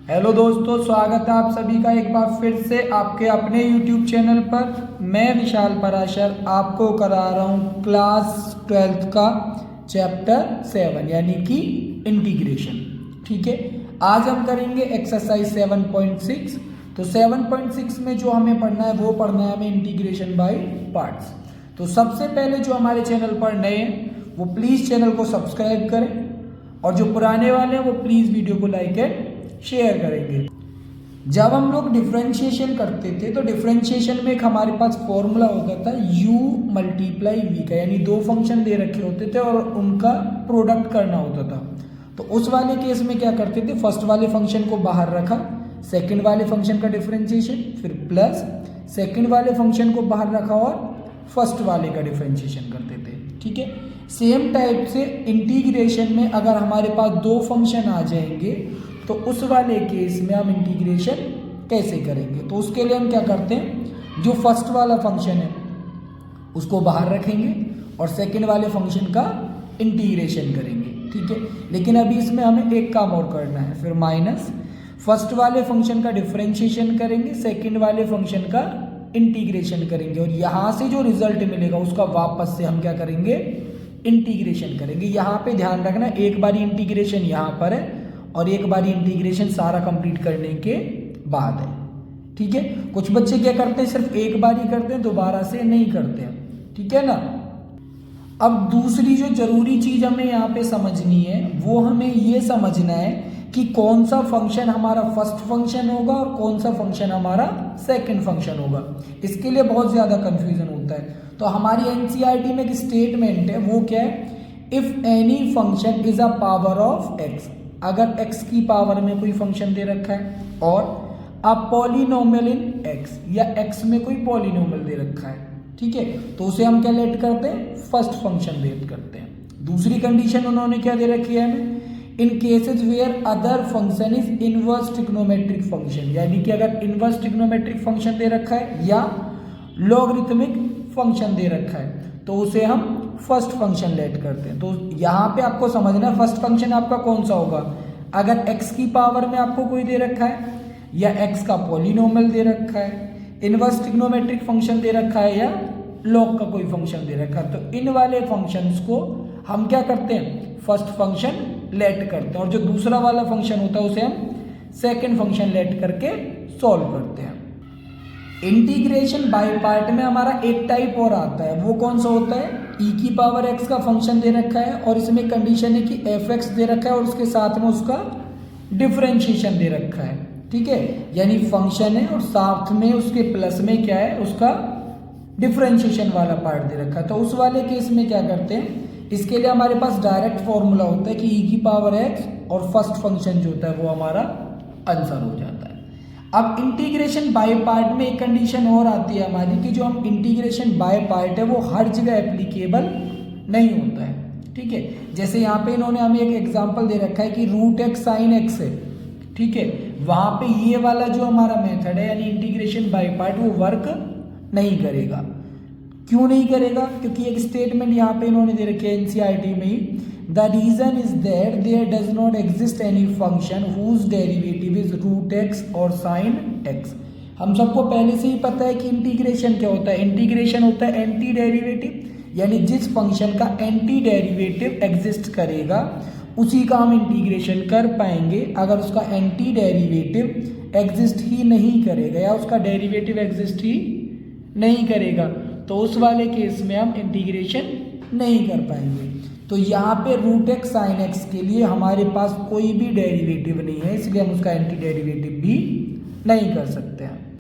Hello दोस्तों, स्वागत है आप सभी का एक बार फिर से आपके अपने YouTube चैनल पर। मैं विशाल पराशर आपको करा रहा हूँ क्लास 12th का चैप्टर 7 यानी कि इंटीग्रेशन। ठीक है, आज हम करेंगे एक्सरसाइज 7.6। तो 7.6 में जो हमें पढ़ना है वो पढ़ना है हमें इंटीग्रेशन बाय पार्ट्स। तो सबसे पहले जो हमारे चैनल पर नए हैं वो प्लीज़ चैनल को सब्सक्राइब करें, और जो पुराने वाले हैं वो प्लीज़ वीडियो को लाइक एंड शेयर करेंगे। जब हम लोग डिफरेंशिएशन करते थे तो डिफरेंशिएशन में एक हमारे पास फॉर्मूला होता था u मल्टीप्लाई v का, यानी दो फंक्शन दे रखे होते थे और उनका प्रोडक्ट करना होता था। तो उस वाले केस में क्या करते थे, फर्स्ट वाले फंक्शन को बाहर रखा, सेकंड वाले फंक्शन का डिफरेंशिएशन, फिर प्लस सेकंड वाले फंक्शन को बाहर रखा और फर्स्ट वाले का डिफरेंशिएशन करते थे। ठीक है, सेम टाइप से इंटीग्रेशन में अगर हमारे पास दो फंक्शन आ जाएंगे तो उस वाले केस में हम इंटीग्रेशन कैसे करेंगे। तो उसके लिए हम क्या करते हैं, जो फर्स्ट वाला फंक्शन है उसको बाहर रखेंगे और सेकंड वाले फंक्शन का इंटीग्रेशन करेंगे। ठीक है, लेकिन अभी इसमें हमें एक काम और करना है, फिर माइनस फर्स्ट वाले फंक्शन का डिफरेंशिएशन करेंगे, सेकंड वाले फंक्शन का इंटीग्रेशन करेंगे, और यहाँ से जो रिजल्ट मिलेगा उसका वापस से हम क्या करेंगे, इंटीग्रेशन करेंगे। यहाँ पे ध्यान रखना, एक बारी इंटीग्रेशन यहाँ पर है और एक बारी इंटीग्रेशन सारा कंप्लीट करने के बाद है। ठीक है, कुछ बच्चे क्या करते हैं, सिर्फ एक बार ही करते हैं, दोबारा से नहीं करते हैं। ठीक है ना। अब दूसरी जो जरूरी चीज हमें यहाँ पे समझनी है वो हमें ये समझना है कि कौन सा फंक्शन हमारा फर्स्ट फंक्शन होगा और कौन सा फंक्शन हमारा सेकंड फंक्शन होगा। इसके लिए बहुत ज्यादा कंफ्यूजन होता है। तो हमारी एनसीईआरटी में एक स्टेटमेंट है, वो क्या है, if any function is a power of x, अगर x की पावर में कोई फंक्शन दे रखा है और अ पॉलिनोमियल इन x, या x में कोई पॉलिनोमियल दे रखा है, ठीक है, तो उसे हम क्या लेट करते हैं, फर्स्ट फंक्शन लेट करते हैं। दूसरी कंडीशन उन्होंने क्या दे रखी है हमें, in cases where other function is inverse trigonometric function, यानी कि अगर इनवर्स ट्रिग्नोमेट्रिक फंक्शन दे रखा है या लॉगरिथमिक फंक्शन दे रखा है तो उसे हम फर्स्ट फंक्शन लेट करते हैं। तो यहाँ पे आपको समझना है फर्स्ट फंक्शन आपका कौन सा होगा, अगर x की पावर में आपको कोई दे रखा है या x का पॉलिनोमियल दे रखा है, इनवर्स ट्रिग्नोमेट्रिक फंक्शन दे रखा है या लॉग का कोई फंक्शन दे रखा है, तो इन वाले फंक्शंस को हम क्या करते हैं, फर्स्ट फंक्शन लेट करते हैं, और जो दूसरा वाला फंक्शन होता है उसे हम सेकेंड फंक्शन लेट करके सॉल्व करते हैं। इंटीग्रेशन बाय पार्ट में हमारा एक टाइप और आता है, वो कौन सा होता है, e की पावर x का फंक्शन दे रखा है और इसमें कंडीशन है कि fx दे रखा है और उसके साथ में उसका डिफरेंशिएशन दे रखा है। ठीक है, यानी फंक्शन है और साथ में उसके प्लस में क्या है, उसका डिफरेंशिएशन वाला पार्ट दे रखा है। तो उस वाले केस में क्या करते हैं, इसके लिए हमारे पास डायरेक्ट फॉर्मूला होता है कि e की पावर x और फर्स्ट फंक्शन जो होता है वो हमारा आंसर हो जाता है। अब इंटीग्रेशन बाय पार्ट में एक कंडीशन और आती है हमारी कि जो हम इंटीग्रेशन बाय पार्ट है वो हर जगह एप्लीकेबल नहीं होता है। ठीक है, जैसे यहाँ पे इन्होंने हमें एक एग्जांपल दे रखा है कि रूट एक्स साइन एक्स है। ठीक है, वहां पे ये वाला जो हमारा मेथड है यानी इंटीग्रेशन बाय पार्ट वो वर्क नहीं करेगा। क्यों नहीं करेगा, क्योंकि एक स्टेटमेंट यहाँ पे इन्होंने दे रखी है एनसीईआरटी में ही, the reason is that there does not exist any function whose derivative is root x or sine x. हम सबको पहले से ही पता है कि इंटीग्रेशन क्या होता है, इंटीग्रेशन होता है एंटी डेरिवेटिव, यानी जिस फंक्शन का एंटी डेरिवेटिव एग्जिस्ट करेगा उसी का हम इंटीग्रेशन कर पाएंगे। अगर उसका एंटी डेरिवेटिव एग्जिस्ट ही नहीं करेगा या उसका डेरिवेटिव एग्जिस्ट ही नहीं करेगा तो उस वाले केस में हम इंटीग्रेशन नहीं कर पाएंगे। तो यहाँ पे रूट एक्स साइन एक्स के लिए हमारे पास कोई भी डेरिवेटिव नहीं है, इसलिए हम उसका एंटी डेरिवेटिव भी नहीं कर सकते हैं।